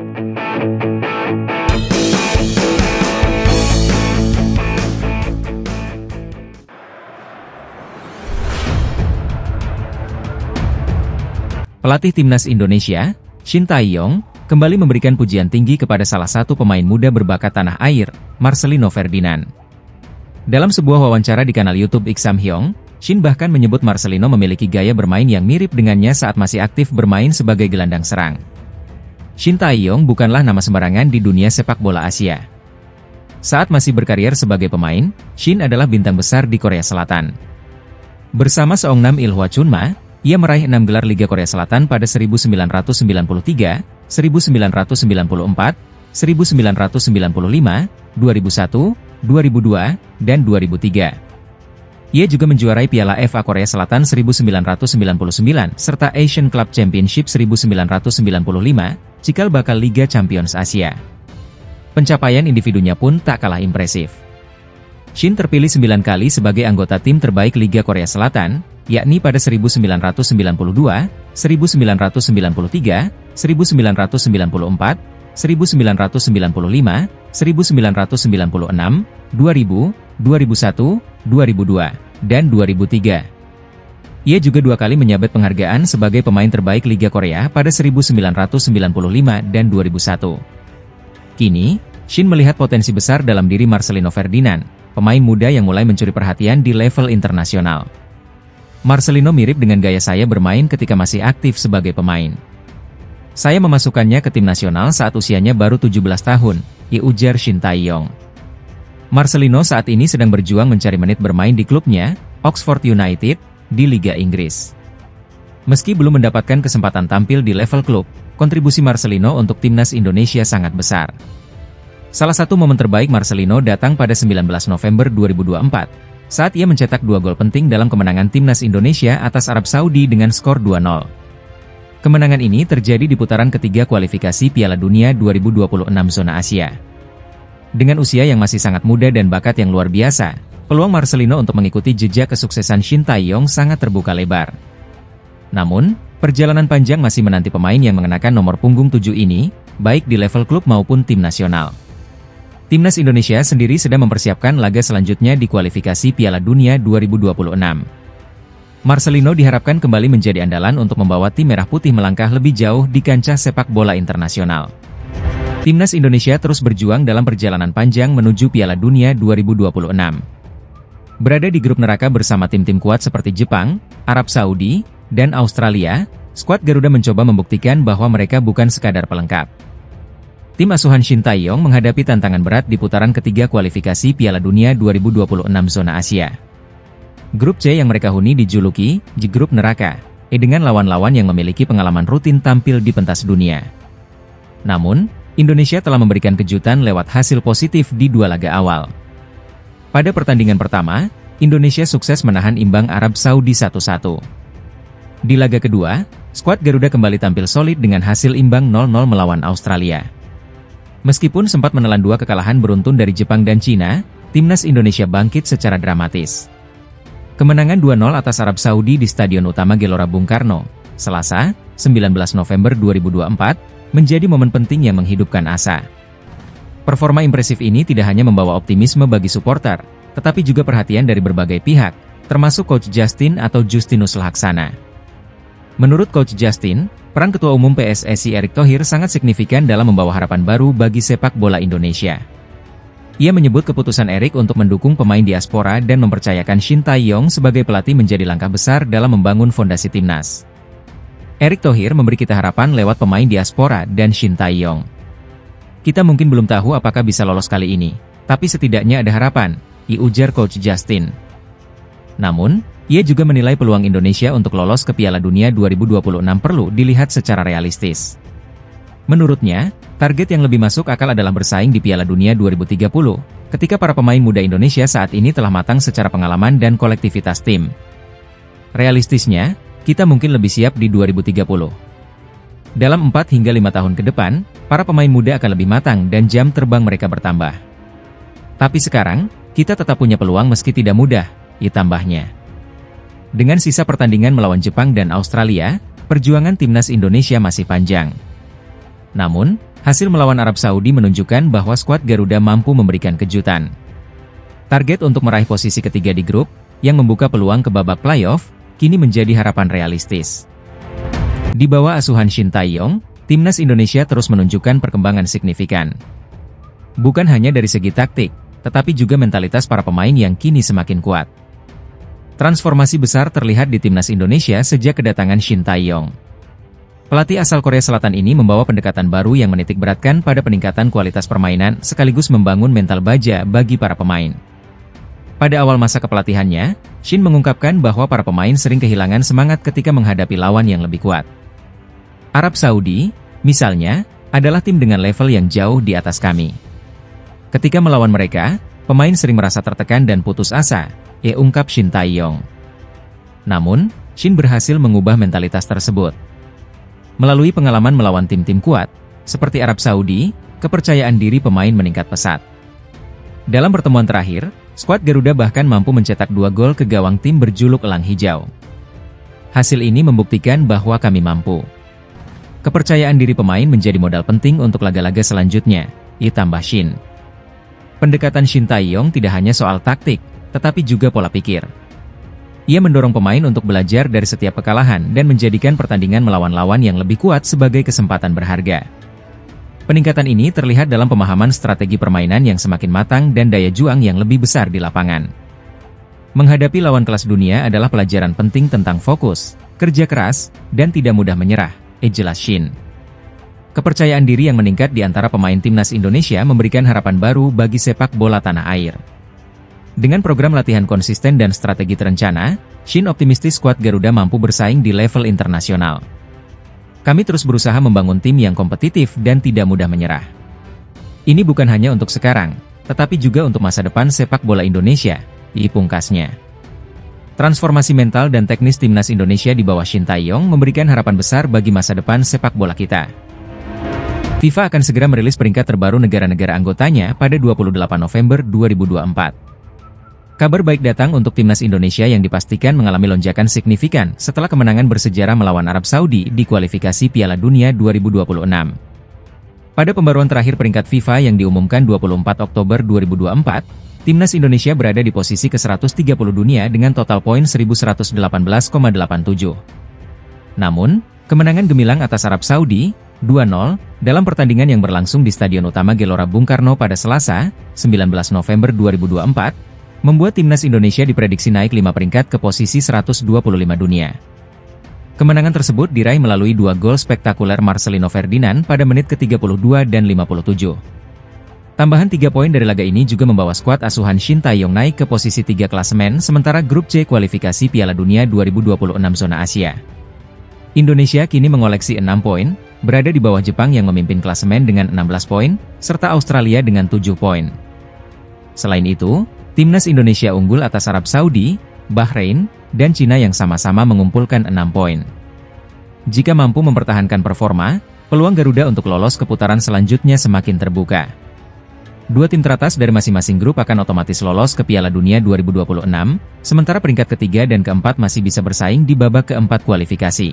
Pelatih Timnas Indonesia, Shin Tae-yong, kembali memberikan pujian tinggi kepada salah satu pemain muda berbakat tanah air, Marcelino Ferdinand. Dalam sebuah wawancara di kanal YouTube Ik Samhyong, Shin bahkan menyebut Marcelino memiliki gaya bermain yang mirip dengannya saat masih aktif bermain sebagai gelandang serang. Shin Tae-yong bukanlah nama sembarangan di dunia sepak bola Asia. Saat masih berkarier sebagai pemain, Shin adalah bintang besar di Korea Selatan. Bersama Seongnam Ilhwa Chunma, ia meraih 6 gelar Liga Korea Selatan pada 1993, 1994, 1995, 2001, 2002, dan 2003. Ia juga menjuarai Piala FA Korea Selatan 1999 serta Asian Club Championship 1995, cikal bakal Liga Champions Asia. Pencapaian individunya pun tak kalah impresif. Shin terpilih 9 kali sebagai anggota tim terbaik Liga Korea Selatan, yakni pada 1992, 1993, 1994, 1995, 1996, 2000, 2001, 2002, dan 2003. Ia juga 2 kali menyabet penghargaan sebagai pemain terbaik Liga Korea pada 1995 dan 2001. Kini, Shin melihat potensi besar dalam diri Marcelino Ferdinand, pemain muda yang mulai mencuri perhatian di level internasional. Marcelino mirip dengan gaya saya bermain ketika masih aktif sebagai pemain. Saya memasukkannya ke tim nasional saat usianya baru 17 tahun, ujar Shin Tae-yong. Marcelino saat ini sedang berjuang mencari menit bermain di klubnya, Oxford United, di Liga Inggris. Meski belum mendapatkan kesempatan tampil di level klub, kontribusi Marcelino untuk timnas Indonesia sangat besar. Salah satu momen terbaik Marcelino datang pada 19 November 2024, saat ia mencetak 2 gol penting dalam kemenangan timnas Indonesia atas Arab Saudi dengan skor 2-0. Kemenangan ini terjadi di putaran ketiga kualifikasi Piala Dunia 2026 zona Asia. Dengan usia yang masih sangat muda dan bakat yang luar biasa, peluang Marcelino untuk mengikuti jejak kesuksesan Shin Tae-yong sangat terbuka lebar. Namun, perjalanan panjang masih menanti pemain yang mengenakan nomor punggung 7 ini, baik di level klub maupun tim nasional. Timnas Indonesia sendiri sedang mempersiapkan laga selanjutnya di kualifikasi Piala Dunia 2026. Marcelino diharapkan kembali menjadi andalan untuk membawa tim merah putih melangkah lebih jauh di kancah sepak bola internasional. Timnas Indonesia terus berjuang dalam perjalanan panjang menuju Piala Dunia 2026. Berada di grup neraka bersama tim-tim kuat seperti Jepang, Arab Saudi, dan Australia, skuad Garuda mencoba membuktikan bahwa mereka bukan sekadar pelengkap. Tim asuhan Shin Tae-yong menghadapi tantangan berat di putaran ketiga kualifikasi Piala Dunia 2026 zona Asia. Grup C yang mereka huni dijuluki Grup Neraka, dengan lawan-lawan yang memiliki pengalaman rutin tampil di pentas dunia. Namun, Indonesia telah memberikan kejutan lewat hasil positif di 2 laga awal. Pada pertandingan pertama, Indonesia sukses menahan imbang Arab Saudi 1-1. Di laga kedua, skuad Garuda kembali tampil solid dengan hasil imbang 0-0 melawan Australia. Meskipun sempat menelan 2 kekalahan beruntun dari Jepang dan Cina, timnas Indonesia bangkit secara dramatis. Kemenangan 2-0 atas Arab Saudi di Stadion Utama Gelora Bung Karno, Selasa, 19 November 2024, menjadi momen penting yang menghidupkan asa. Performa impresif ini tidak hanya membawa optimisme bagi supporter, tetapi juga perhatian dari berbagai pihak, termasuk Coach Justin atau Justinus Laksana. Menurut Coach Justin, peran Ketua Umum PSSI Erick Thohir sangat signifikan dalam membawa harapan baru bagi sepak bola Indonesia. Ia menyebut keputusan Erick untuk mendukung pemain diaspora dan mempercayakan Shin Tae-yong sebagai pelatih menjadi langkah besar dalam membangun fondasi timnas. Erick Thohir memberi kita harapan lewat pemain diaspora dan Shin Tae-yong. Kita mungkin belum tahu apakah bisa lolos kali ini, tapi setidaknya ada harapan, ujar Coach Justin. Namun, ia juga menilai peluang Indonesia untuk lolos ke Piala Dunia 2026 perlu dilihat secara realistis. Menurutnya, target yang lebih masuk akal adalah bersaing di Piala Dunia 2030, ketika para pemain muda Indonesia saat ini telah matang secara pengalaman dan kolektivitas tim. Realistisnya, kita mungkin lebih siap di 2030. Dalam 4 hingga 5 tahun ke depan, para pemain muda akan lebih matang dan jam terbang mereka bertambah. Tapi sekarang, kita tetap punya peluang meski tidak mudah, tambahnya. Dengan sisa pertandingan melawan Jepang dan Australia, perjuangan timnas Indonesia masih panjang. Namun, hasil melawan Arab Saudi menunjukkan bahwa skuad Garuda mampu memberikan kejutan. Target untuk meraih posisi ketiga di grup, yang membuka peluang ke babak playoff, kini menjadi harapan realistis. Di bawah asuhan Shin Tae-yong, timnas Indonesia terus menunjukkan perkembangan signifikan. Bukan hanya dari segi taktik, tetapi juga mentalitas para pemain yang kini semakin kuat. Transformasi besar terlihat di timnas Indonesia sejak kedatangan Shin Tae-yong. Pelatih asal Korea Selatan ini membawa pendekatan baru yang menitikberatkan pada peningkatan kualitas permainan sekaligus membangun mental baja bagi para pemain. Pada awal masa kepelatihannya, Shin mengungkapkan bahwa para pemain sering kehilangan semangat ketika menghadapi lawan yang lebih kuat. Arab Saudi, misalnya, adalah tim dengan level yang jauh di atas kami. Ketika melawan mereka, pemain sering merasa tertekan dan putus asa, ungkap Shin Tae-yong. Namun, Shin berhasil mengubah mentalitas tersebut. Melalui pengalaman melawan tim-tim kuat, seperti Arab Saudi, kepercayaan diri pemain meningkat pesat. Dalam pertemuan terakhir, skuad Garuda bahkan mampu mencetak 2 gol ke gawang tim berjuluk Elang Hijau. Hasil ini membuktikan bahwa kami mampu. Kepercayaan diri pemain menjadi modal penting untuk laga-laga selanjutnya, tambah Shin. Pendekatan Shin Tae-yong tidak hanya soal taktik, tetapi juga pola pikir. Ia mendorong pemain untuk belajar dari setiap kekalahan dan menjadikan pertandingan melawan lawan yang lebih kuat sebagai kesempatan berharga. Peningkatan ini terlihat dalam pemahaman strategi permainan yang semakin matang dan daya juang yang lebih besar di lapangan. Menghadapi lawan kelas dunia adalah pelajaran penting tentang fokus, kerja keras, dan tidak mudah menyerah, jelas Shin. Kepercayaan diri yang meningkat di antara pemain timnas Indonesia memberikan harapan baru bagi sepak bola tanah air. Dengan program latihan konsisten dan strategi terencana, Shin optimistis skuad Garuda mampu bersaing di level internasional. Kami terus berusaha membangun tim yang kompetitif dan tidak mudah menyerah. Ini bukan hanya untuk sekarang, tetapi juga untuk masa depan sepak bola Indonesia, pungkasnya. Transformasi mental dan teknis timnas Indonesia di bawah Shin Tae-yong memberikan harapan besar bagi masa depan sepak bola kita. FIFA akan segera merilis peringkat terbaru negara-negara anggotanya pada 28 November 2024. Kabar baik datang untuk timnas Indonesia yang dipastikan mengalami lonjakan signifikan setelah kemenangan bersejarah melawan Arab Saudi di kualifikasi Piala Dunia 2026. Pada pembaruan terakhir peringkat FIFA yang diumumkan 24 Oktober 2024, timnas Indonesia berada di posisi ke-130 dunia dengan total poin 1118,87. Namun, kemenangan gemilang atas Arab Saudi, 2-0, dalam pertandingan yang berlangsung di Stadion Utama Gelora Bung Karno pada Selasa, 19 November 2024, membuat timnas Indonesia diprediksi naik 5 peringkat ke posisi 125 dunia. Kemenangan tersebut diraih melalui 2 gol spektakuler Marcelino Ferdinand pada menit ke-32 dan 57. Tambahan 3 poin dari laga ini juga membawa skuad asuhan Shin Tae-yong naik ke posisi 3 klasemen sementara grup C kualifikasi Piala Dunia 2026 zona Asia. Indonesia kini mengoleksi 6 poin, berada di bawah Jepang yang memimpin klasemen dengan 16 poin, serta Australia dengan 7 poin. Selain itu, timnas Indonesia unggul atas Arab Saudi, Bahrain, dan Cina yang sama-sama mengumpulkan 6 poin. Jika mampu mempertahankan performa, peluang Garuda untuk lolos ke putaran selanjutnya semakin terbuka. 2 tim teratas dari masing-masing grup akan otomatis lolos ke Piala Dunia 2026, sementara peringkat ketiga dan keempat masih bisa bersaing di babak keempat kualifikasi.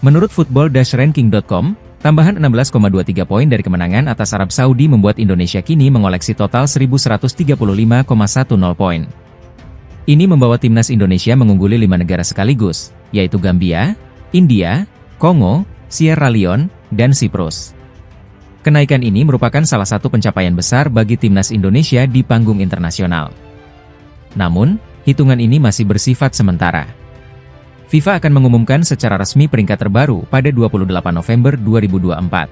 Menurut football-ranking.com, tambahan 16,23 poin dari kemenangan atas Arab Saudi membuat Indonesia kini mengoleksi total 1135,10 poin. Ini membawa timnas Indonesia mengungguli 5 negara sekaligus, yaitu Gambia, India, Kongo, Sierra Leone, dan Siprus. Kenaikan ini merupakan salah satu pencapaian besar bagi timnas Indonesia di panggung internasional. Namun, hitungan ini masih bersifat sementara. FIFA akan mengumumkan secara resmi peringkat terbaru pada 28 November 2024.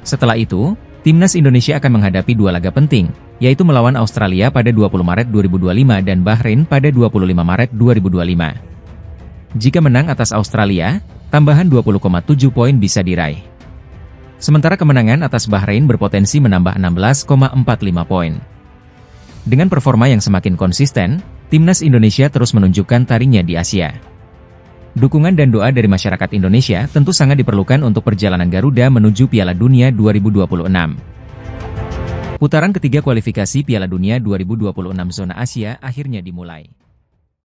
Setelah itu, timnas Indonesia akan menghadapi 2 laga penting, yaitu melawan Australia pada 20 Maret 2025 dan Bahrain pada 25 Maret 2025. Jika menang atas Australia, tambahan 20,7 poin bisa diraih. Sementara kemenangan atas Bahrain berpotensi menambah 16,45 poin. Dengan performa yang semakin konsisten, timnas Indonesia terus menunjukkan taringnya di Asia. Dukungan dan doa dari masyarakat Indonesia tentu sangat diperlukan untuk perjalanan Garuda menuju Piala Dunia 2026. Putaran ketiga kualifikasi Piala Dunia 2026 zona Asia akhirnya dimulai.